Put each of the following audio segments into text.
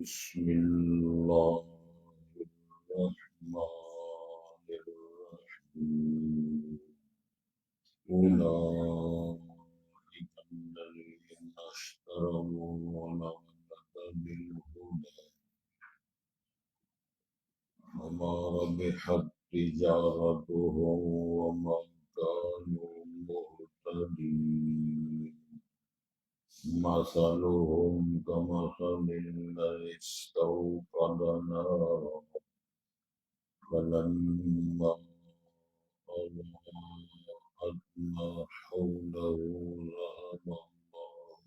بسم الله الرحمن الرحيم أولئك الذين اشتروا الضلالة بالهدى فما ربحت تجارتهم وما كانوا مهتدين مثلهم كمثل الذي استوقد نارا فلما أضاءت ما حوله ذهب الله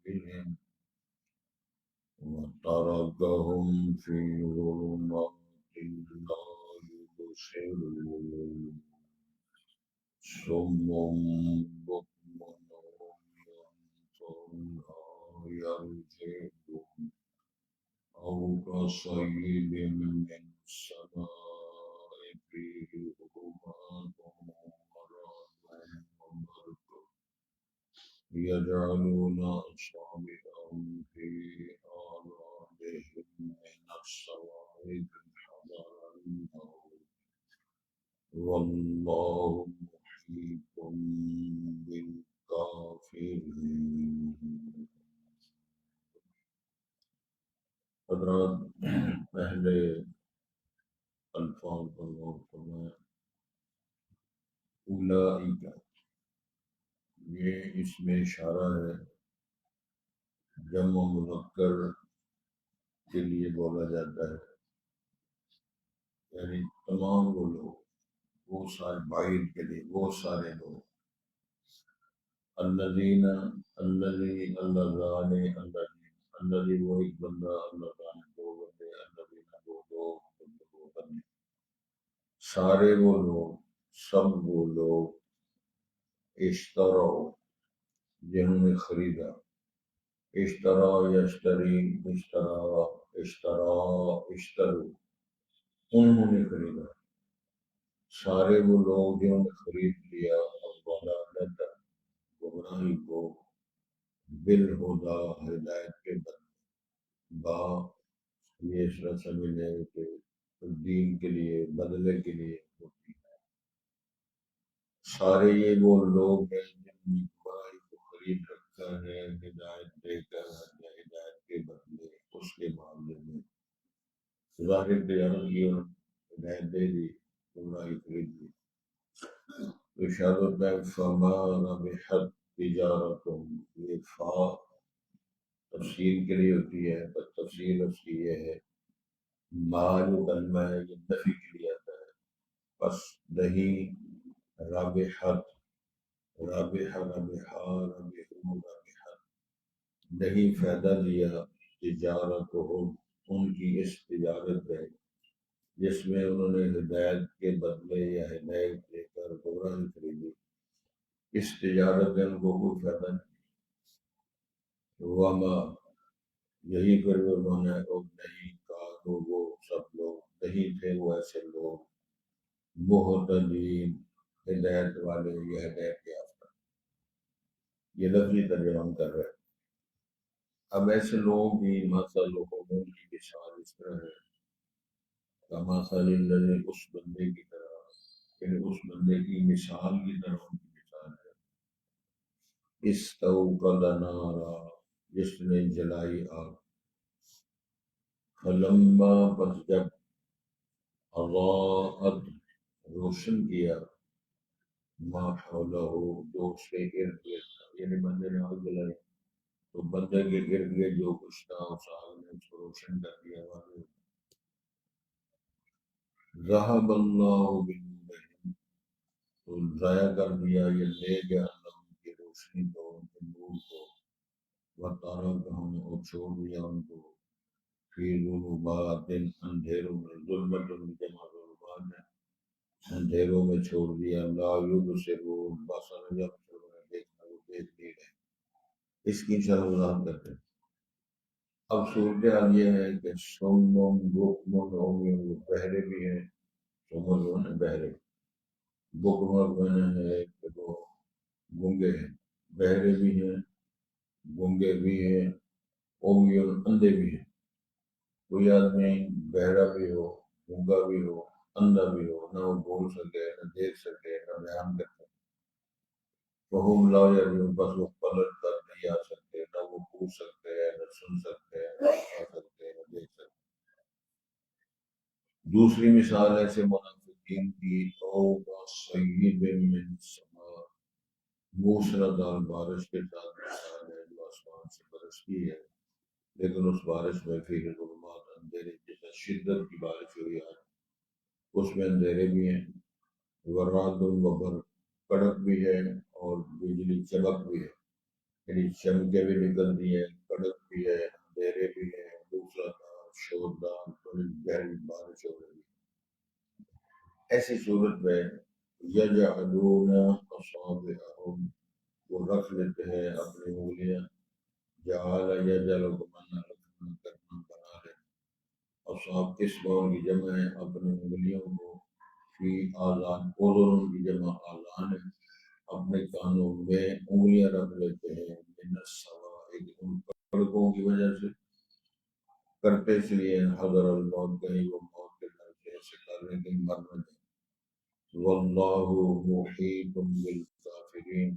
بنورهم وتركهم في ظلمات لا يبصرون صم بكم عمي فهم لا يرجعون أو كصيب من السماء فيه ظلمات ورعد وبرق يجعلون أصابعهم في آذانهم من الصواعق حذر الموت والله محيط بالكافرين. حضرات پہلے الفاظ پر غور فرمائیں. اولئک، یہ اس میں اشارہ ہے جمع مذکر کے لیے بولا جاتا ہے، یعنی تمام وہ لوگ، وہ سارے بعید کے لیے وہ سارے لوگ. الذین، الذی، اللذان، الذی وہ ایک بندہ، اللذان دو بندے، الذین دو بندے، سارے وہ لوگ، سب وہ لوگ، اشترو جنہوں نے خریدا، اشترا یشتری، اشترو انہوں نے خریدا، سارے وہ لوگ جنہوں نے خرید لیا الضلالۃ گمراہی کو، بالہدا ہدایت کے بدلے. با یہ اس طرح سمجھ لیں کہ دین کے لیے بدلے کے لیے ہوتی ہے. سارے یہ وہ لوگ ہیں جنہوں نے گمراہی کو خرید رکھا ہے ہدایت دے کر، ہدایت کے بدلے اس کے معاملے میں. ظاہر تجارت کی اور ہدایت دے دی، گمراہی خرید لی. تو اشارت ہے فما ربحت تجارتہم، یہ فا تفصیل کے لیے ہوتی ہے، پر تفصیل اس کی یہ ہے ما جو کلمہ ہے یہ نفی کے لیے آتا ہے. پس نہیں رابحت، رابح رابحا رابحو رابحت، نہیں فائدہ دیا تجارتہم ان کی اس تجارت ہے جس میں انہوں نے ہدایت کے بدلے یا ہدایت دے کر گمراہی خریدی. اس تجارت میں ان کو کوئی فائدہ نہیں. وما، یہی پھر انہوں نے نہیں کہا وہ سب لوگ نہیں تھے وہ ایسے لوگ مہتدین ہدایت والے یا ہدایت یافتہ. یہ لفظی ترجمہ کر رہے ہیں. اب ایسے لوگ بھی مثل لوگوں کی مثال اس طرح ہے کمثل الذی، اس بندے کی طرح، یعنی اس بندے کی مثال کی طرح ان کی مثال ہے. استوقد نارا، جس نے جلائی آگ. فلما، پس جب، اضاءت روشن کیا، ما حولہ جو اس کے ارد گرد تھا، یعنی بندے نے آگ جلائی تو بندے کے ارد گرد جو کچھ تھا اس آگ نے اس کو روشن کر دیا. ذہب اللہ بنورہم، تو ضائع کر دیا، یہ لے گیا اللہ ان کی روشنی کو، ان کے نور کو. وترکہم، اور چھوڑ دیا ان کو، فی ظلمات، اندھیروں میں. ظلمت جمع ظلمات ہے، اندھیروں میں چھوڑ دیا. لا یبصرون، بصر یبصر ہے دیکھنا، وہ دیکھ نہیں رہے. اس کی شرح وضاحت کرتے ہیں. اب صورتحال یہ ہے کہ صم بکم عمی، وہ بہرے بھی ہیں، صم ہیں بہرے، بکم ہے کہ وہ گنگے ہیں، بہرے بھی ہیں، گنگے بھی ہیں، عمی اندھے بھی ہیں. کوئی آدمی بہرا بھی ہو، گونگا بھی ہو، اندھا بھی ہو، نہ وہ بول سکے، نہ دیکھ سکے، نہ بیان کر سکے، وہ لا یا بس وہ پلٹ کر نہیں آ سکتے، نہ وہ پوچھ سکتے ہیں، نہ سن سکتے ہیں، نہ آ سکتے ہیں، نہ دیکھ سکتے ہیں۔ دوسری مثال ایسے منافقین کی، او صیب من السماء، موسلادھار بارش کے ساتھ مثال ہے جو آسمان سے برستی ہے، لیکن اس بارش میں پھر ظلمات، اندھیرے، جیسے شدت کی بارش ہوئی آج، اس میں اندھیرے بھی ہیں، ورات وبر، کڑک بھی ہے، اور بجلی چمک بھی ہے، یعنی چمکے بھی نکلتی ہیں، کڑک بھی ہے، اندھیرے بھی ہے، دوسرا شوردار بڑی گہری بارش ہو رہی ہے۔ ایسی صورت میں یجعلون اصابعہم، وہ رکھ لیتے ہیں اپنی انگلیاں، جعل یجعل بمانا رکھنا، کرنا، بنا لے، اصاب اس بون کی جمع ہے، اپنی انگلیوں کو، فی آذان، اذن کی جمع آذان ہے، اپنے کانوں میں انگلیاں رکھ لیتے ہیں، من السوائد، ان پڑکوں کی وجہ سے کرتے اس لیے حضر الموت، کہیں وہ موت کے ڈر سے ایسے کر رہے کہ مر نہ جائے۔ واللہ محیط بالکافرین،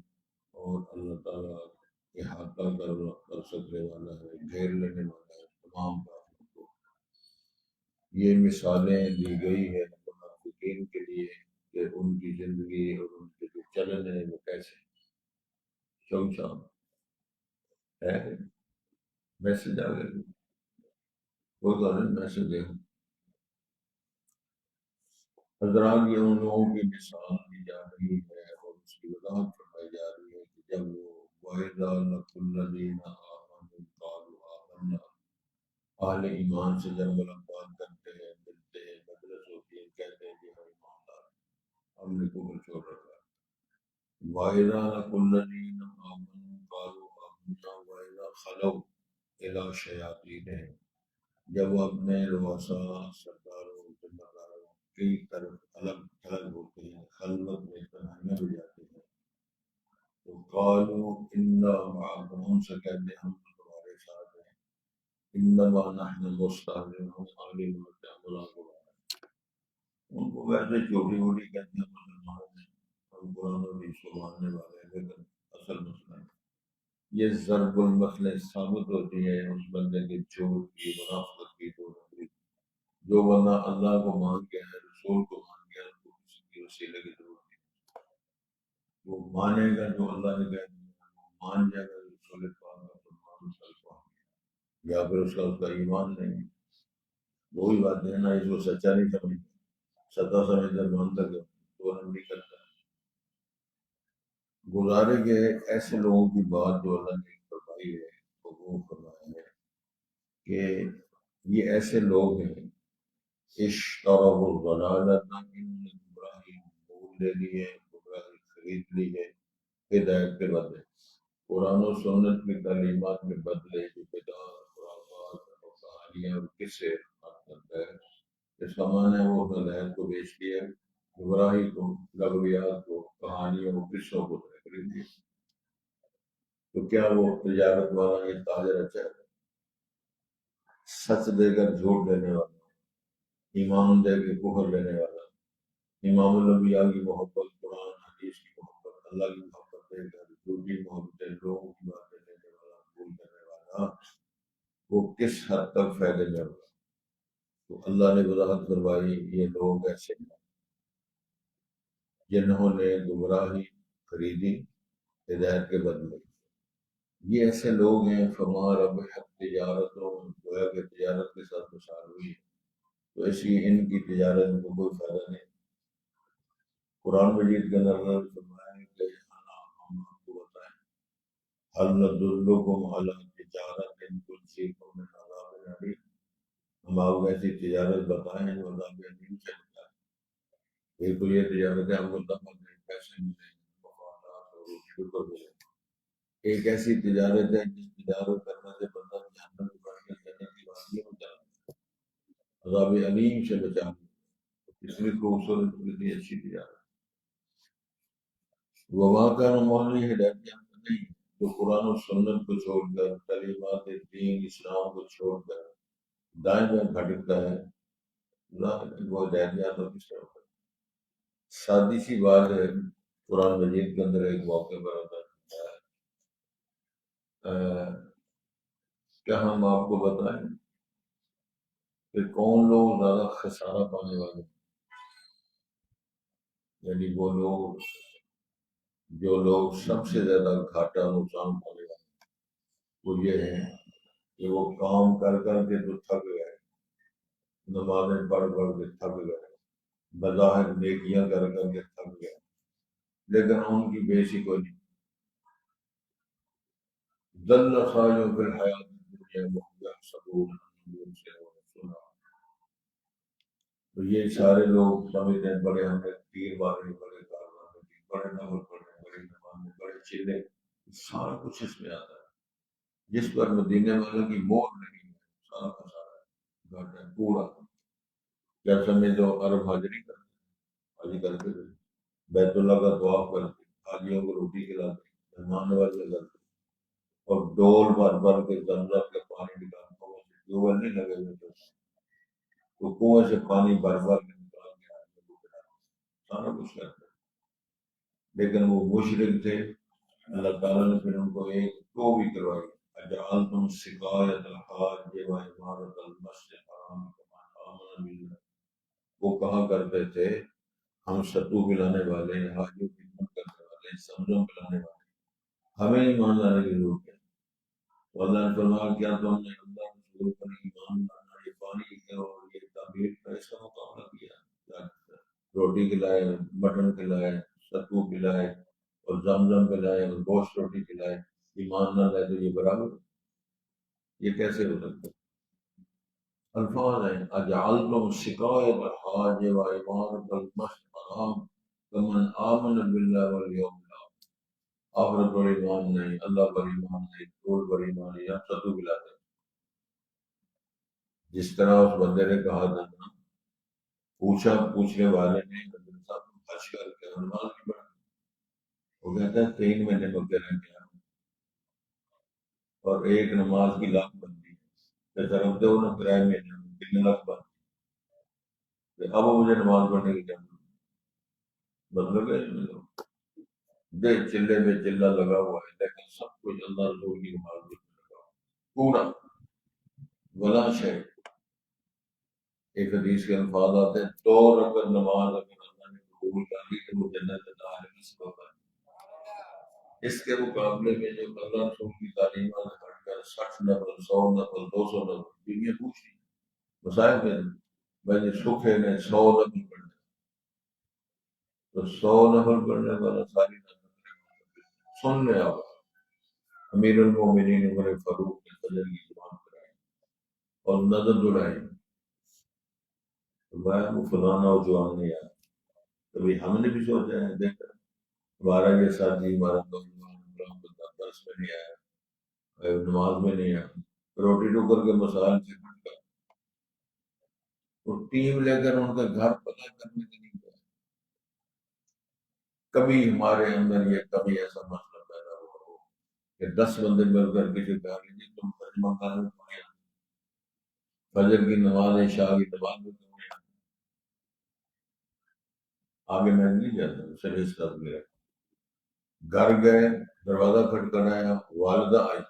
اور اللہ تعالیٰ احاطہ کر سکنے والا ہے، گھیر لینے والا ہے تمام کافروں کو۔ یہ مثالیں دی گئی ہے منافقین کے لیے کہ ان کی زندگی اور ان کے جو چلن ہے وہ کیسے چونچان ہے۔ میسج آ گیا، وہ میسج ہے حضرات، یہ ان لوگوں کی مثال دی جا رہی ہے اور اس کی وضاحت فرمائی جا رہی ہے کہ جب وہ وَإِذَا لَقُوا الَّذِينَ آمَنُوا قَالُوا آمَنَّا، اہل ایمان سے جب ملاقات کرتے ہیں، ملتے ہیں، مجلس ہوتی ہے، کہتے ہیں کہ ہم ایماندار ہیں، ہم نے کفر چھوڑ رکھا ہے۔ وَإِذَا لَقُوا الَّذِينَ آمَنُوا قَالُوا آمَنَّا وَإِذَا خَلَوْا إِلَىٰ شَيَاطِینِہِمْ، جب وہ اپنے رؤساء، سرداروں، ذمہ داروں کی طرف الگ تھلگ ہوتے ہیں، خلوت میں تنہائیاں ہو جاتے ہیں، تو قالوا انا معکم، ان سے کہتے ہیں ہم تو تمہارے ساتھ ہیں، انما نحن مستهزئون، آگے بڑھتے ہیں مذاق اڑا رہے ہیں۔ ان کو ویسے چھوٹی موٹی کہتے ہیں مسلمان ہیں، ہم قرآن و حدیث کو ماننے والے ہیں، لیکن اصل مسئلہ ہے یہ ضرب المثل ثابت ہوتی ہے اس بندے کے جھوٹ کی، منافقت کی، جو بندہ اللہ کو مان گیا ہے، رسول کو مان گیا ہے، تو کسی کی وسیلے کی ضرورت نہیں، وہ مانے گا جو اللہ نے کہہ دیا، وہ مان جائے گا رسول پاک کا فرمان مسلمان، یا پھر اس کا ایمان نہیں ہے، وہی بات ہے نا، اس کو سچا نہیں سمجھتا، سچا سمجھ کر مانتا کہ تو نہیں کرتا۔ گزارے کے ایسے لوگوں کی بات جو اللہ نے فرمائی ہے، وہ فرمایا ہے کہ یہ ایسے لوگ ہیں، اشتروا الضلالۃ، انہوں نے گمراہی مول لے لی ہے، گمراہی خرید لی ہے ہدایت کے بدلے، قرآن و سنت کی تعلیمات کے بدلے جو بدعات، خرافات اور کہانیاں اور قصے کرتا ہے، اس کا معنی ہے وہ ہدایت کو بیچ دیا، گمراہی کو، لغویات کو، کہانیوں اور قصوں کو خرید لیا۔ تو کیا وہ تجارت والا یہ تاجر اچھا ہے؟ سچ دے کر جھوٹ دینے والا، ایمان دے کے کفر لینے والا، امام الانبیاء کی محبت، قرآن حدیث کی محبت، اللہ کی محبت دے کر جھوٹی محبتیں، لوگوں کی باتیں لینے والا، قبول کرنے والا، وہ کس حد تک فائدے میں ہوگا؟ تو اللہ نے وضاحت کروائی، یہ لوگ ایسے ہیں جنہوں نے گمراہی خریدی ہدایت کے بدلے، یہ ایسے لوگ ہیں فما ربحت تجارتوں، گویا کہ تجارت کے ساتھ مثال ہوئی ہے، تو ایسی ان کی تجارت میں کوئی فائدہ نہیں۔ قرآن مجید کے اندر اللہ نے فرمایا ہے کہ ہم آپ کو بتائیں، هل ندلکم علی تجارت تنجیکم من عذاب علیم، ہم آپ کو ایسی تجارت بتائیں جو عذاب علیم سے بچائے۔ ایک تو یہ تجارت ہے ہم کو نفع دے، پیسے ملیں، مفادات اور شکر ملے، ایک ایسی تجارت ہے جس تجارت کرنے سے بندہ جہنم کی بڑھ کے جنت کی وادیوں میں جاتا ہے، عذاب علیم سے بچا، اتنی خوبصورت، اتنی اچھی تجارت۔ وما كان مولوی ہدایت یافتہ نہیں، جو قرآن و سنت کو چھوڑ کر، تعلیمات دین اسلام کو چھوڑ کر دائیں بائیں بھٹکتا ہے، ظاہر ہے وہ ہدایت تو کس طرح؟ سادی سی بات ہے، قرآن مجید کے اندر ایک موقع پر ہوتا ہے، کیا ہم آپ کو بتائیں کہ کون لوگ زیادہ خسارہ پانے والے ہیں؟ یعنی وہ لوگ جو لوگ سب سے زیادہ گھاٹا نقصان پانے والے ہیں، وہ یہ ہے کہ وہ کام کر کر کے تو تھک گئے، نمازیں پڑھ پڑھ کے تھک گئے، بظاہر نیکیاں کر کر کے تھک گئے، لیکن ان کی بیسی کوئی نہیں، ذل خالوں فی الحیات الدنیا وهم یحسبون انهم یحسنون صنعا۔ تو یہ سارے لوگ سمجھتے ہیں بڑے ہم نے تیر مارے، بڑے کارنامے کی، بڑے نفل پڑھے، بڑے نمازیں، بڑے چلے، سارا کچھ اس میں آتا ہے، جس پر مدینے والوں کی مور نہیں ہے، سارا کا سارا ہے، گھاٹا ہے پورا۔ کیا سمجھ لو عرب حاضری کرتے، حاضری کر کے بیت اللہ کا طواف کرتے، حاجیوں کو روٹی کھلاتے، مہمان نوازی کرتے، اور ڈول بھر بھر کے زمزم کے پانی نکالتے ہیں، ٹیوبویل نہیں لگے ہوئے تھے، تو کنویں سے پانی بھر بھر کے نکال کے حاجیوں کو پلاتے، سارا کچھ کرتے، لیکن وہ مشرک تھے۔ اللہ تعالیٰ نے پھر ان کو ایک تو بھی کروائی، اجعلتم سقایۃ الحاج و عمارۃ المسجد الحرام کمن آمن باللہ۔ وہ کہا کرتے تھے ہم ستو پلانے والے ہیں، حاجیوں کی خدمت کرنے والے ہیں، زمزم پلانے والے ہیں، ہمیں ایمان لانے کی ضرورت ہے۔ تو اللہ نے فرمایا کیا تم نے اللہ رسول پر ایمان لانا، یہ پانی کا اور یہ تعمیر کا اس کا مقابلہ کیا؟ روٹی کھلائے، مٹن کھلائے، ستو کھلائے، اور زمزم پلائے، اور گوشت روٹی کھلائے، ایمان نہ لائے تو یہ برابر ہے؟ یہ کیسے ہو سکتا ہے؟ الفاظ ہیں اجعلتم سقایۃ الحاج و عمارۃ المسجد الحرام کمن آمن باللہ والیوم الآخر۔ آخرت پر ایمان نہیں، اللہ پر ایمان نہیں، رسول پر ایمان نہیں، ہم ستو پلاتے ہیں۔ جس طرح اس بندے نے کہا تھا نا، پوچھا پوچھنے والے نے حضرت صاحب تم حج کر کے اور نماز نہیں پڑھتے؟ وہ کہتا ہے 3 مہینے مکے رہ گیا اور ایک نماز کی لاکھ بندی ہے، طرف دو نہ کرائے مہینے میں کتنے لاکھ بندی، اب وہ مجھے نماز پڑھنے کی کیا مطلب ہے؟ دے چلے میں چلہ لگا ہوا ہے، لیکن سب کچھ اللہ رسول کی نماز میں لگا ہوا ہے، پورا ولا شے۔ ایک حدیث کے الفاظ آتے ہیں 2 رکعت نماز اگر اللہ نے قبول کر لی تو وہ جنت میں داخل کا سبب ہے۔ اس کے مقابلے میں جو اللہ رسول کی تعلیمات سے ہٹ کر 60 نفل، 100 نفل، 200 نفل دنیا پوچھ رہی ہے، مسائل میں میں نے سکھے نے 100 نفل پڑھنے، تو 100 نفل پڑھنے والا ساری نفل سن لے آپ۔ امیر المومنین عمر فاروق نے فجر کی جماعت کرائی اور نظر دلائی، میں وہ فلانا اور جوان نے یاد، کبھی ہم نے بھی سوچا ہے دیکھ ہمارا یہ ساتھی ہمارا نوجوان درس میں نہیں آیا، نماز میں نہیں آیا، روٹی ٹوکر کے مسائل سے ہٹ کر اور ٹیم لے کر ان کا گھر پتہ کرنے کے لیے گئے۔ کبھی ہمارے اندر یہ کبھی ایسا مسئلہ پیدا ہوا ہو کہ 10 بندے مل کر کسی کہا کہ جی تم ترجمہ کرنے تمہیں فجر کی نماز، عشاء کی نماز میں تمہیں آگے میں نہیں جاتا، صرف اس طرح میرا گھر گئے، دروازہ کھٹکھٹایا، والدہ آئی،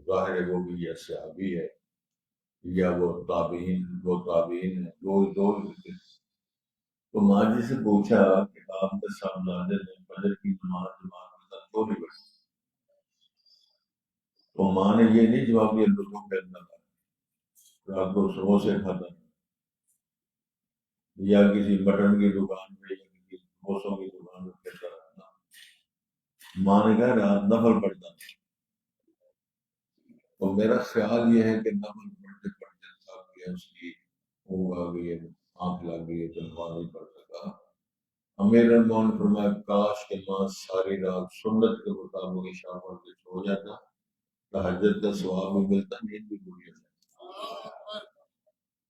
ظاہر ہے وہ بھی یہ صحابی ہے یا وہ تابعین ہے، دو تو ماں جی سے پوچھا کہ آپ کے صاحبزادے نے فجر کی نماز جماعت کے ساتھ کیوں نہیں پڑھی؟ تو ماں نے یہ نہیں جواب دیا لوگوں کے اندر رات کو سموسے کھاتا یا کسی مٹن کی دکان پہ یا کسی سموسوں کی دکان پہ کھیلتا رہتا، ماں نے کہا رات نفل پڑھتا۔ تو میرا خیال یہ ہے کہ نفل پڑھتے پڑھتے تھک گیا، اس کی اونگ آ گئی ہے، آنکھ لگ گئی ہے تو نماز نہیں پڑھ سکا۔ امیر المومنین نے فرمایا کاش کہ ماں ساری رات سنت کے مطابق عشاء پڑھ کے سو جاتا، تہجد کا ثواب بھی ملتا، نیند بھی پوری ہو جاتی۔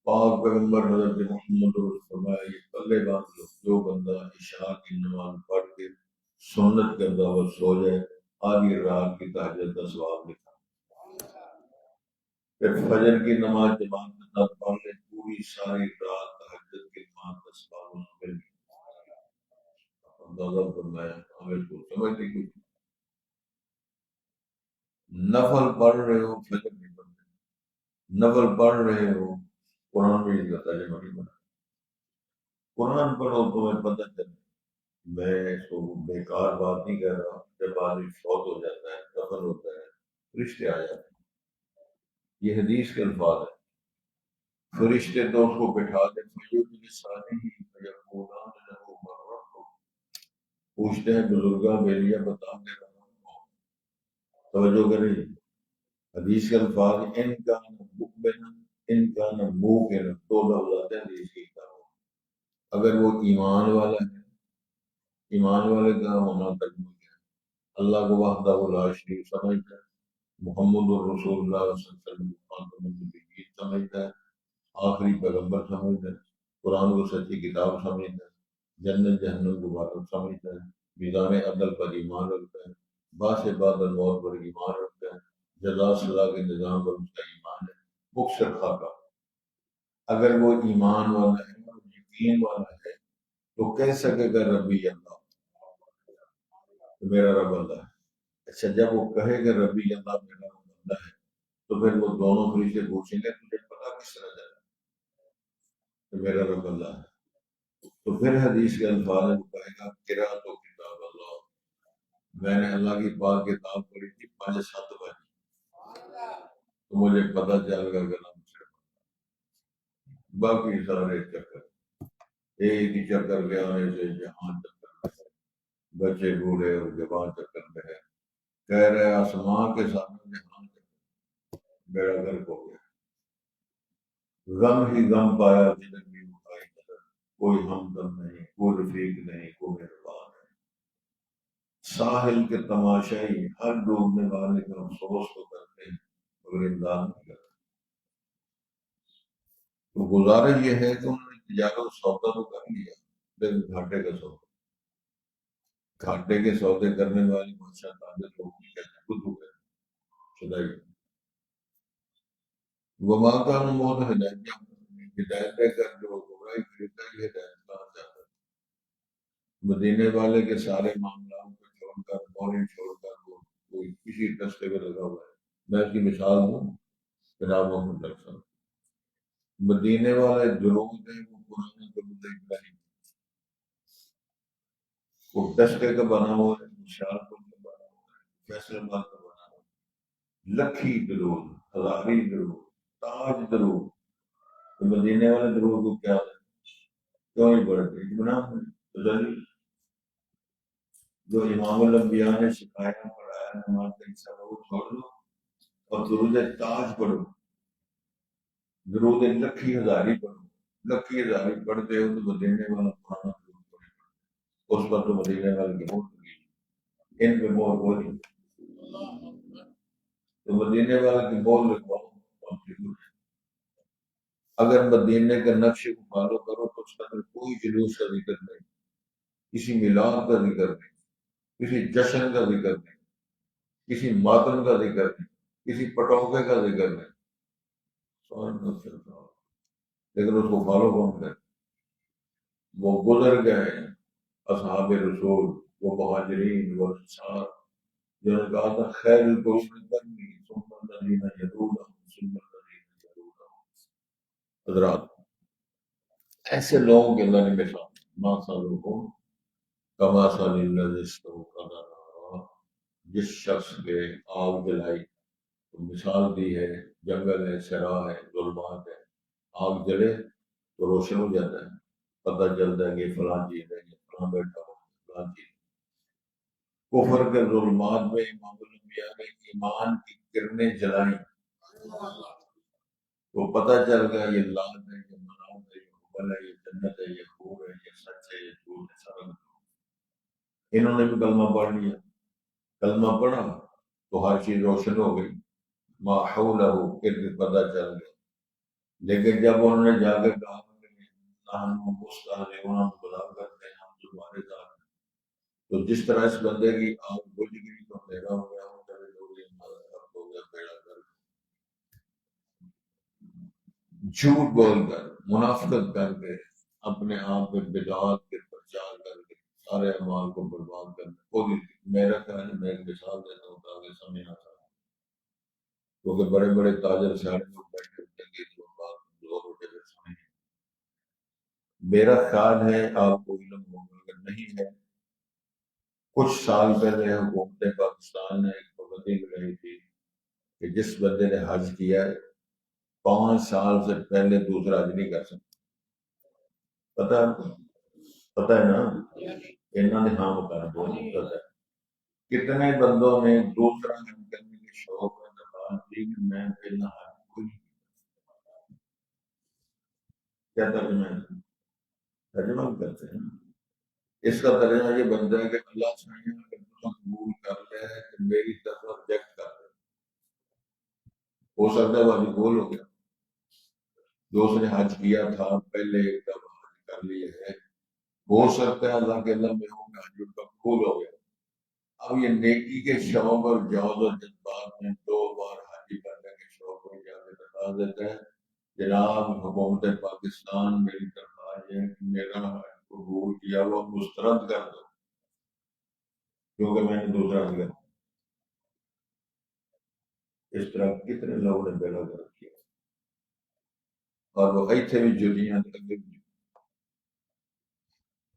پاک پیغمبر حضرت محمد نے فرمایا یہ پلے بات جو بندہ عشاء کی نماز پڑھ کے سنت کرتا ہوا سو جائے، آدھی رات کی تہجد کا ثواب لکھا۔ پھر فجر کی نماز جماعت بندہ پڑھ لے پوری ساری رات تہجد کے 5 اسباب مل اندازہ فرمایا ہمیں کو سمجھتے کہ نفل پڑھ رہے ہو فجر نہیں پڑھ رہے، نفل پڑھ رہے ہو قرآن میں کا ترجمہ نہیں بنا، قرآن پڑھو تمہیں پتہ چلے۔ میں اس کو بیکار بات نہیں کہہ رہا، جب آدمی فوت ہو جاتا ہے دفن ہوتا ہے فرشتے آ جاتے ہیں، یہ حدیث کے الفاظ ہیں، فرشتے تو اس کو بٹھا دے پوچھتے ہیں بزرگاں بیلیا بتا میرا نام، توجہ کریں حدیث کے الفاظ ان کا مقبل ان کا نبو کے تو لفظ ہیں حدیث کی کتاب، اگر وہ ایمان والا ہے، ایمان والے کا ہونا ترجمہ کیا ہے، اللہ کو وحدہ لا شریک سمجھتا ہے، محمد الرسول اللہ صلی اللہ علیہ وسلم خاتم النبیین سمجھتا ہے، آخری پیغمبر سمجھتا ہے، قرآن کو سچی کتاب سمجھتا ہے، جنت جہنم کو بارک سمجھتا ہے، میدان عدل پر ایمان رکھتا ہے، باس بعد الموت پر ایمان رکھتا ہے، جزا سزا کے نظام پر اس کا ایمان ہے، مکسر خاکہ، اگر وہ ایمان والا ہے اور یقین والا ہے تو کہہ سکے گا ربی اللہ، تو میرا رب اللہ ہے۔ اچھا جب وہ کہے گا ربی اللہ میرا رب اللہ ہے تو پھر وہ دونوں فرشتے پوچھیں گے تجھے پتا کس طرح چلا کہ میرا رب اللہ ہے، تو پھر حدیث کے الفاظ میں وہ کہے گا قرأت و کتاب اللہ، میں نے اللہ کی پاک کتاب پڑھی تھی 5-7 بجے تو مجھے پتا چل گیا کہ نام سے باقی سارے چکر ایک ہی چکر کے آنے سے جہاں چکر میں ہے، بچے بوڑھے اور جوان چکر میں ہے، کہہ رہے آسمان کے سامنے جہاں چکر میرا گھر ہو گیا، غم ہی غم پایا جدھر بھی اٹھائی نظر، کوئی ہمدم نہیں، کوئی رفیق نہیں، کوئی مہربان نہیں، ساحل کے تماشائی ہر ڈوبنے والے کا افسوس تو کرتے ہیں مگر امداد نہیں کرتے۔ تو گزارش یہ ہے کہ انہوں نے تجارت سودا تو کر لیا لیکن گھاٹے کا سودا، گھاٹے کے سودے کرنے والی بادشاہ تاجر لوگ بھی کہتے ہیں خود ہو گئے خدائی وما کا موت ہدایت دے کر جو گمراہی خریدتا ہے ہدایت کہاں جاتا ہے، مدینے والے کے سارے معاملات کو چھوڑ کر مولوی چھوڑ کر وہ کوئی کسی رستے پہ لگا ہوا ہے، میں اس کی مثال ہوں جناب محمد رسول مدینے والے درود ہیں وہ پرانے درود ابراہیم وہ دستے کا بنا ہوا ہے، مشاعر کا بنا ہوا ہے، فیصل آباد کا بنا ہوا ہے، لکھی درود، ہزاری درود، تاج درود، تو مدینے والے درود کو کیا ہے کیوں نہیں پڑھتے اطمینان ہے تسلی، جو امام الانبیاء نے سکھایا پڑھایا نماز کا حصہ وہ چھوڑ دو اور درود تاج پڑھو، درود لکھی ہزاری پڑھو، لکھی ہزاری پڑھتے ہو تو مدینے والا پرانا درود پڑھو، اس پر تو مدینے والے کی مہر لگی، ان پہ مہر ہو نہیں، تو مدینے والا کی مہر لگواؤ ہم ضرور ہے۔ اگر مدینے کا نقش کو فالو کرو تو اس کا اندر کوئی جلوس کا ذکر نہیں، کسی میلاد کا ذکر نہیں، کسی جشن کا ذکر نہیں، کسی ماتم کا ذکر نہیں، کسی پٹوکے کا ذکر نہیں، لیکن اس کو فالو کون کرے، وہ گزر گئے اصحاب رسول، وہ مہاجرین وہ انصار جنہوں نے کہا تھا خیر القرون قرنی ثم الذین یلونہم ثم الذین یلونہم، حضرات ایسے لوگوں کے اللہ نے مثال مثلہم کمثل الذی استوقد نارا، جس شخص پہ آگ جلائی تو مثال دی ہے، جنگل ہے، صحرا ہے، ظلمات ہے، آگ جلے تو روشن ہو جاتا ہے، پتہ چلتا ہے کہ فلاں چیز ہے، یہ فلاں بیٹھا ہو فلاں چیز۔ کفر کے ظلمات میں امام الانبیاء نے ایمان کی کرنیں جلائیں تو پتہ چل گیا یہ لات ہے، یہ منات ہے، یہ حبل ہے، یہ جنت ہے، یہ حور ہے، یہ سچ ہے، یہ جھوٹ ہے، سارا انہوں نے بھی کلمہ پڑھ لیا، کلمہ پڑھا تو ہر چیز روشن ہو گئی، ما حولہ ارد پتہ چل گیا، لیکن جب انہوں نے جا کے کہا کہ ہم مستہزئون، ہم مذاق کرتے ہیں، ہم تمہارے ساتھ ہیں، تو جس طرح اس بندے کی آنکھ بجھ گئی تو اندھیرا ہو گیا، ہو گیا بیڑا کر جھوٹ بول کر منافقت کر کے اپنے آپ میں بدعات کے پرچار کر کے سارے اعمال کو برباد کرنا کوئی میرا خیال ہے میں ایک مثال دیتا ہوں تاکہ سمجھ آ سکے کیونکہ بڑے بڑے تاجر سیاح لوگ بیٹھے ہوتے ہیں کہ بات زور اٹھے ہوئے سمجھ میرا خیال ہے آپ کو علم ہوگا اگر نہیں ہے کچھ سال پہلے حکومت پاکستان نے ایک پابندی لگائی تھی کہ جس بندے نے حج کیا ہے 5 سال سے پہلے دوسرا حج نہیں کر سکتا پتہ ہے آپ کو؟ پتہ ہے نا انہوں نے ہاں بتایا بہت پتہ ہے کتنے بندوں نے دوسرا حج کرنے کے شوق میں دبا دی کہ میں پہلا حج کوئی کیا ترجمہ ہے ترجمہ بھی کرتے ہیں اس کا ترجمہ یہ بنتا ہے کہ اللہ سے اگر تم قبول کر لے تو میری طرف ریجیکٹ کر دے ہو سکتا ہے وہ ابھی قبول ہو گیا جو اس نے حج کیا تھا پہلے ایک دفعہ حج کر لیے ہے ہو سکتا ہے اللہ کے اللہ میں ہوں گا حج ان کا قبول ہو گیا اب یہ نیکی کے شوق اور جوز اور جذبات میں 2 بار حج کرنے کے شوق میں جا کے بتا دیتا ہے جناب حکومت پاکستان میری طرف آ جائے کہ میرا حج قبول کیا وہ مسترد کر دو کیونکہ میں نے دوسرا حج کیا اس طرح کتنے لوگوں نے بیڑا گرک کیا اور وہ ایتھے بھی جلیاں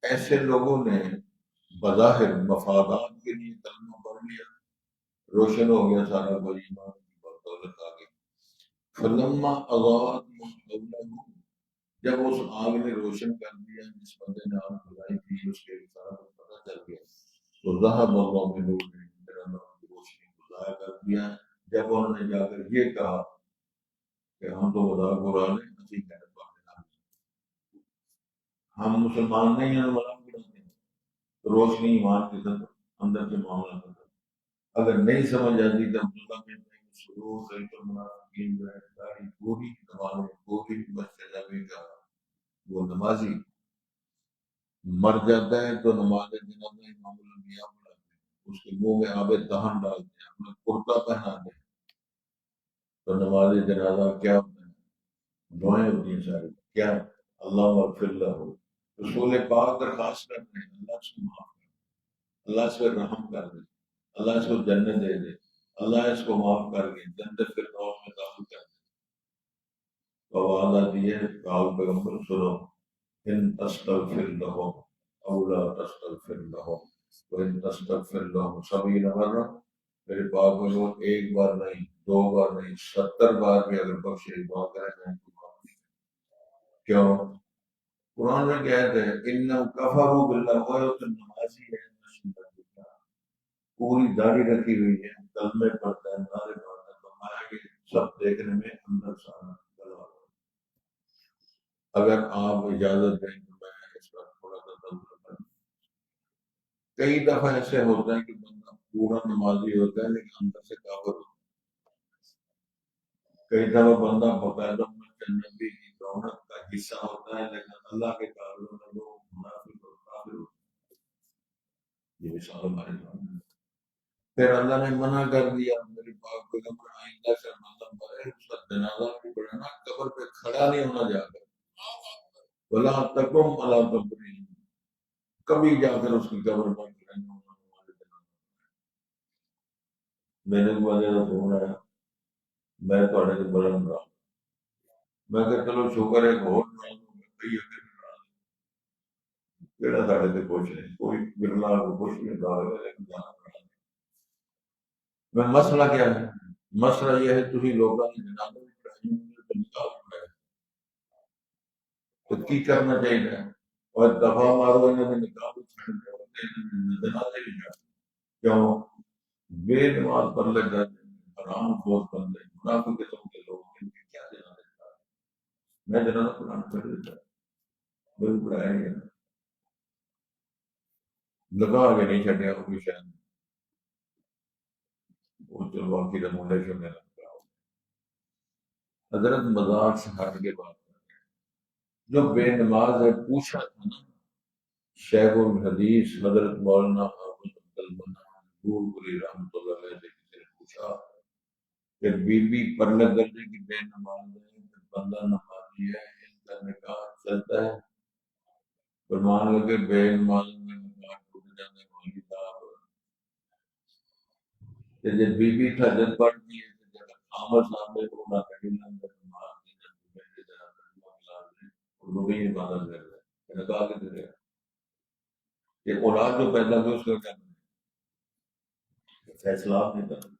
ایسے لوگوں نے بظاہر مفادات کے لیے کلمہ پڑھ لیا روشن ہو گیا سارا کوئی ایمان کی بدولت آ گئی فلما اضاءت ما حولہ جب اس آگ نے روشن کر دیا جس بندے نے آگ جلائی تھی اس کے سارا کچھ پتہ چل گیا تو ذہب اللہ بنورہم پھر اللہ ان کی روشنی کو ضائع کر دیا جب انہوں نے جا کر یہ کہا کہ ہم تو مذاق اڑا لیں اسی کہنے والے ہم مسلمان نہیں ہیں مذاق اڑاتے ہیں روشنی ایمان کے اندر اندر کے معاملہ کرتے اگر نہیں سمجھ آتی تب اللہ میں شروع سے تو منافقین جو ہے داڑھی پوری نمازیں پوری مسجد نبی کا وہ نمازی مر جاتا ہے تو نماز جنازہ امام الانبیاء پڑھاتے ہیں اس کے منہ میں آب دہن ڈالتے ہیں اپنا کرتا پہناتے ہیں تو نماز جنازہ کیا ہوتا ہے دعائیں ہوتی ہیں ساری کیا اللہ اغفر لہ رسول پاک درخواست کرتے ہیں اللہ اس کو معاف کر اللہ اس پر رحم کر دے اللہ اس کو جنت دے دے اللہ اس کو معاف کر کے جنت فردوس میں داخل کر دے تو آواز آتی ہے کال پیغمبر سنو ان تستغفر لهم او لا تستغفر لهم وان تستغفر لهم 70 مرہ میرے پاک میں وہ ایک بار نہیں 2 بار نہیں 70 بار بھی اگر بخشے دعا کرے میں ان کو معاف نہیں کروں۔ کیوں قرآن میں کہتے ہیں ان کفروا باللہ وہ تو نمازی ہے پوری داڑھی رکھی ہوئی ہے کلمے پڑھتا ہے نعرے پڑھتا ہے فرمایا کہ سب دیکھنے میں اندر سارا گلا ہوا اگر آپ اجازت دیں تو میں اس پر تھوڑا سا تبصرہ کروں کئی دفعہ ایسے ہوتا ہے کہ بندہ پورا نمازی ہوتا ہے لیکن اندر سے کافر ہوتا ہے کئی دفعہ بندہ باقاعدہ جنتی کی رونق کا حصہ ہوتا ہے لیکن اللہ کے کاروں میں وہ منافق اور کافر ہوتا ہے یہ مثال ہمارے سامنے ہے۔ پھر اللہ نے منع کر دیا میری پاک پیغمبر آئندہ سے مطلب ہے اس کا جنازہ بھی پڑھنا قبر پہ کھڑا نہیں ہونا جا کر بلا تکم اللہ تبری کبھی جا کر اس کی قبر پر کھڑے نہیں ہونا ہمارے جنازہ میرے کو وجہ فون آیا میں تھوڑے سے بلند رہا میں کہ چلو شکر ہے بہت ناراض ہوں گا کئی اگے بھی ناراض کیڑا ساڑے سے پوچھ رہے کوئی برلا کو پوچھ نہیں رہا ہے لیکن جانا پڑا میں مسئلہ کیا ہے مسئلہ یہ ہے تھی لوگوں نے جنازہ بھی پڑھائی تو نکاح بھی پڑھایا تو کی کرنا چاہیے اور دفاع مارو انہوں نے نکاح بھی چھڑ دیا جنازے بھی چھڑ کیوں بے نماز پر لگ جاتے ہیں حرام خوف بندے منافق قسم کے لوگ ان کے کیا جنازے پڑھا میں جنازہ پڑھانا چھوڑ دیتا بالکل پڑھایا نہیں ہے لگا کے نہیں چھڑیا کوئی شاید وہ چلو باقی رمولے شملے لگا حضرت مزاق سے ہٹ کے بات جو بے نماز ہے پوچھا تھا نا شیخ الحدیث حضرت مولانا محمد عبد المنان نور پوری رحمۃ اللہ علیہ سے کسی نے پوچھا کہ بی بی پرلے درجے کی بے نماز ہے پھر بندہ نماز پڑتی ہے ان کا نکاح چلتا ہے. پر مان لو کہ بے معلوم میں نکاح ٹوٹ جانے والی صاحب جب بی بی تھجد پڑتی ہے تو جب عامر سامنے کو نہ کہیں نہ مار دی جب میرے طرح کرنا خلاف ہے وہ بھی عبادت کر رہے ہیں نکاح کے ذریعے یہ اولاد جو پیدا ہوئی اس کا کیا فیصلہ آپ نے کرنا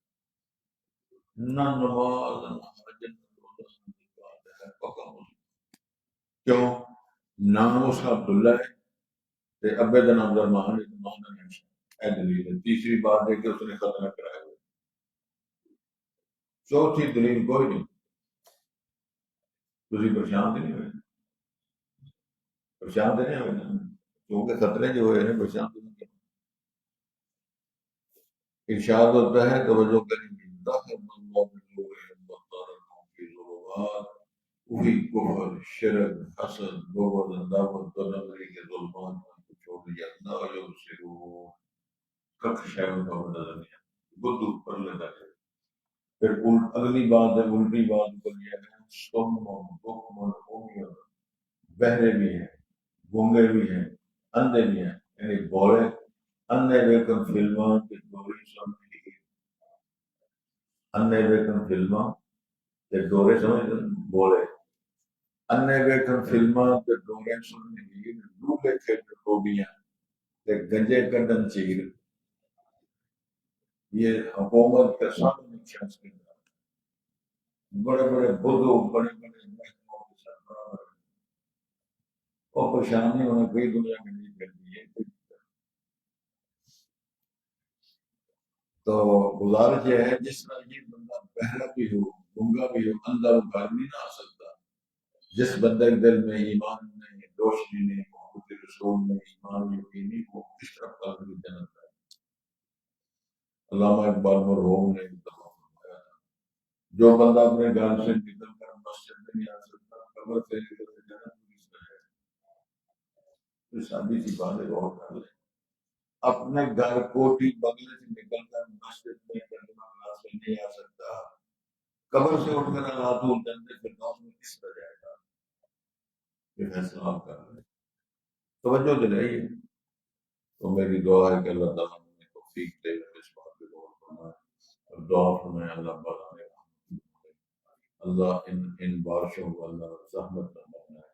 نہ نماز نہ حج نہ روزہ نہ نکاح ہے پکا مسلم. کیوں؟ نام اس کا عبداللہ ہے تے ابے کا نام درمان ہے ماں کا نام ہے دلیل ہے. تیسری بات ہے کہ اس نے ختنہ کرایا ہوا. چوتھی دلیل کوئی نہیں. تھی پریشان تو نہیں ہوئے پریشان تو نہیں ہوئے نا کیونکہ خطرے جو ہوئے ہیں پریشان تو نہیں. ارشاد ہوتا ہے توجہ کریں گے وہی کفر شرک حسد بغض عداوت دو نمبری کے ظلمات کو چھوڑ دیا نہ یبصرون کک شیء کا نظر نہیں بدو پر لگا ہے. پھر اگلی بات ہے الٹی بات کو لیا ہے سم بکم عمی بہرے بھی ہیں گونگے بھی ہیں اندھے بھی ہیں یعنی بولے اندھے ویکن فلمان کے ڈورے سمجھ اندھے ویکن فلمان کے ڈورے سمجھ بولے اندھے ویکن فلمان کے ڈورے سمجھ ڈوبے کے ڈوبیاں گنجے کندن چیر. یہ حکومت کے سامنے شخص کے بڑے بڑے بدو بڑے بڑے محکموں کے سربراہ اور پریشانی انہیں کوئی دنیا میں نہیں کرتی ہے. تو گزارش یہ ہے جس طرح یہ بندہ بہرا بھی ہو گنگا بھی ہو اندر گھر نہیں نہ آ سکتا. جس بندے کے دل میں ایمان نہیں روشنی نہیں محبت رسول میں ایمان یقینی کو اس طرح قلب کی جنت ہے. علامہ اقبال مرحوم نے فرمایا جو بندہ اپنے گھر سے نکل کر مسجد میں نہیں آ سکتا قبر سے نکل کر جنت میں کس طرح ہے. تو شادی سی بات ہے غور کر لیں. اپنے گھر کوٹھی بنگلے سے نکل کر مسجد میں کلمہ کلاس میں نہیں آ سکتا قبر سے اٹھ کر اللہ جنت فردوس میں کس طرح جائے گا. یہ فیصلہ آپ کر لیں توجہ دلائیے. تو میری دعا ہے کہ اللہ تعالیٰ نے توفیق دے کر اس بات پہ غور فرمائے اور دعا فرمائے اللہ بڑھانے اللہ ان بارشوں کو اللہ زحمت نہ بنائے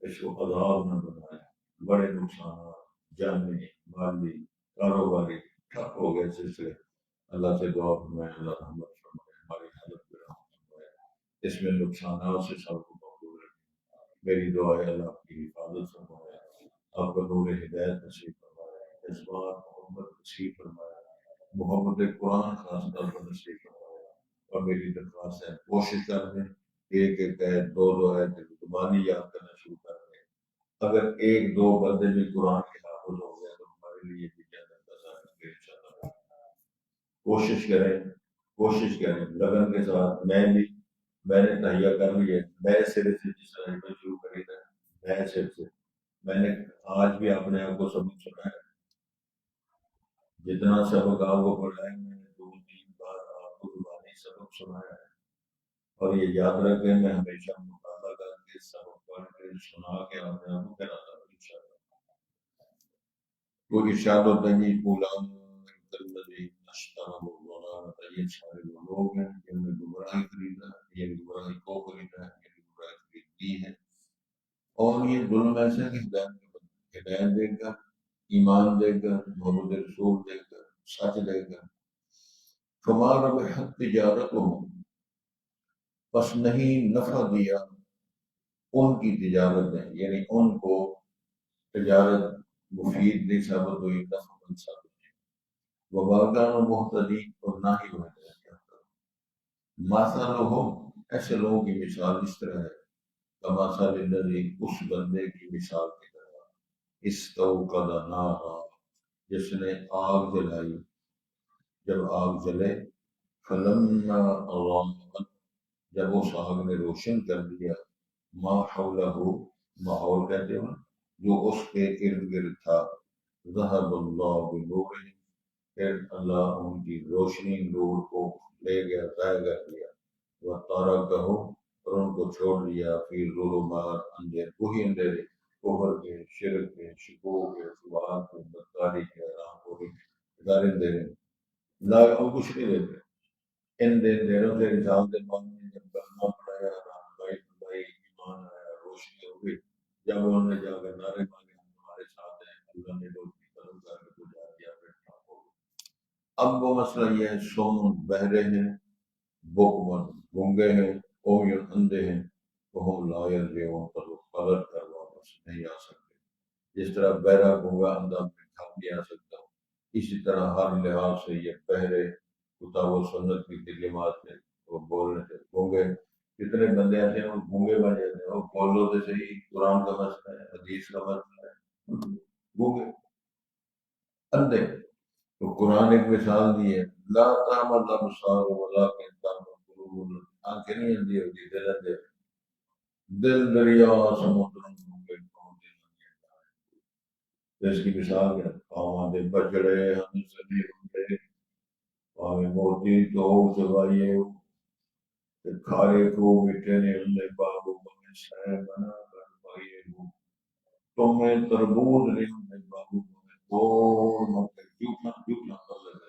اس کو عذاب نہ بنائے. بڑے نقصانات جانی مالی کاروباری ٹھپ ہو گئے سلسلے. اللہ سے دعا فرمائے اللہ رحمت فرمائے ہماری حالت پہ رحمت فرمائے اس میں نقصانات سے سب کو محفوظ رکھے. میری دعا ہے اللہ آپ کی حفاظت فرمائے آپ کو نور ہدایت نصیب فرمائے جذبات محبت نصیب فرمائے محبت قرآن خاص طور پر نصیب فرمائے. اور میری درخواست ہے کوشش کر دیں ایک ایک آیت دو دو آیت زبانی یاد کرنا شروع کر دیں. اگر ایک دو بندے بھی قرآن کے حافظ ہو گئے تو ہمارے لیے بھی جنت کا ذائقہ ہے انشاءاللہ. کوشش کریں لگن کے ساتھ. میں نے تہیہ کر لی ہے نئے سرے سے جس طرح شروع کری تھا نئے سرے سے. میں نے آج بھی اپنے آپ کو سبق سنایا جتنا سبق آپ کو پڑھائے میں نے 2-3 بار آپ کو زبانی سبق سنایا ہے. اور یہ یاد رکھیں میں ہمیشہ مطالعہ کر کے سبق پڑھ کے سنا کے اپنے آپ کو کراتا ہوں انشاءاللہ. تو ارشاد ہوتا ہے کہ یہ سارے لوگ ہیں جنہوں نے گمراہی خریدا یہ گمراہی کو خریدا ہے یہ گمراہی خریدی ہے. اور یہ ظلم ایسا کہ ہدایت دے کر ایمان دے کر محمد رسول دے کر سچ دے کر فما ربحت تجارتہم بس نہیں نفع دیا ان کی تجارت نے یعنی ان کو تجارت مفید نہیں ثابت ہوئی نفع مند ثابت ہوئی. وما كانوا مهتدين اور نہ ہی وہ ہدایت کرتا. مثلہم ایسے لوگوں کی مثال اس طرح ہے کمثل الذی اس بندے کی مثال کی طرح استوقد نارا جس نے آگ جلائی. جب آگ جلے فلما اضاءت جب اس آگ نے روشن کر دیا ما حولہ ماحول کہتے ہیں جو اس کے ارد گرد تھا ذهب اللہ بنورہم پھر اللہ ان کی روشنی نور کو لے گیا ضائع کر دیا. وَتَرَكَهُمْ اور ان کو چھوڑ دیا پھر ظلمات اندھیر وہی اندھیرے کفر کے شرک کے شکوہ کے شبہات کے بدکاری کے حرام خوری کے سارے اندھیرے لا ہم کچھ نہیں دیتے ان اندھیروں سے انسان کے من میں جب کلمہ پڑھایا رام بھائی ایمان آیا روشنی ہو گئی جب انہوں نے جا کر نعرے مارے ہم تمہارے ساتھ ہیں اللہ نے لوگ کی قدم کر کے گزار دیا پھر ٹھاک ہو گئے اب وہ مسئلہ یہ ہے سوم بہرے ہیں بکمن گونگے ہیں اوین اندھے ہیں وہ ہم لا یرجعون پر وہ پلٹ کر واپس نہیں آ سکتے جس طرح بہرا گونگا اندھا میں گھر نہیں آ سکتا اسی طرح ہر لحاظ سے یہ بہرے کتاب و سنت کی کلمات میں وہ بولنے سے گونگے کتنے بندے ایسے ہیں وہ گونگے بن جاتے ہیں وہ بولو تو صحیح قرآن کا مسئلہ ہے حدیث کا مسئلہ ہے گونگے اندھے تو قرآن ایک مثال دی ہے لا تعمل الابصار ولکن تعمل قلوب التي آنکھیں نہیں اندھی ہوتی دل اندھے دل دریا سمندر گونگے اس کی مثال ہے پاواں دے بچڑے ہم سبھی ہوندے پاویں موتی تو سوائیے کھارے کو مٹے نے اللہ بابو میں سہ بنا کر پائیے ہو تمہیں تربوز نہیں ہوندے بابو میں اور مت جھوٹا کر لگے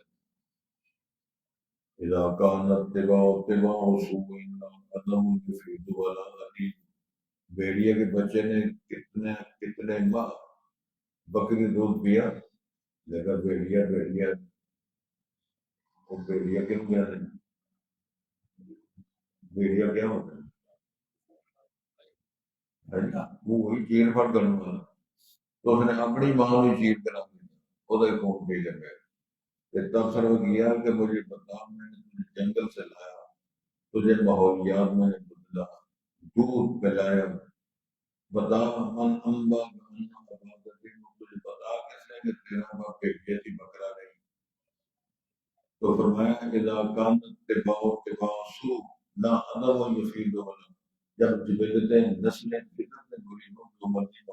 اذا كانت اتباع سوء عدم يفيد ولا غني بھیڑیا کے بچے نے کتنے ماہ بکری دودھ پیا لیکن بھیڑیا وہ بھیڑیا کیوں کیا نہیں بھیڑیا کیا ہوتا ہے وہ وہی چیر پھڑ کرنے والا تو اس نے اپنی ماں کو چیر کرا دیا وہ خون پی لگ گئے تب سر کیا کہ مجھے بتا میں نے تجھے جنگل سے لایا تجھے ماحولیات میں نے بدلا دودھ پلایا بتا من امبا تجھے بتا کیسے کہ تیرا باپ بھیڑیا تھی بکرا نہیں تو فرمایا اذا كانت اتباع سوء لا عدم يفيد ولا جب بدعتیں نسلیں بدعت میں بری ہو تو مرضی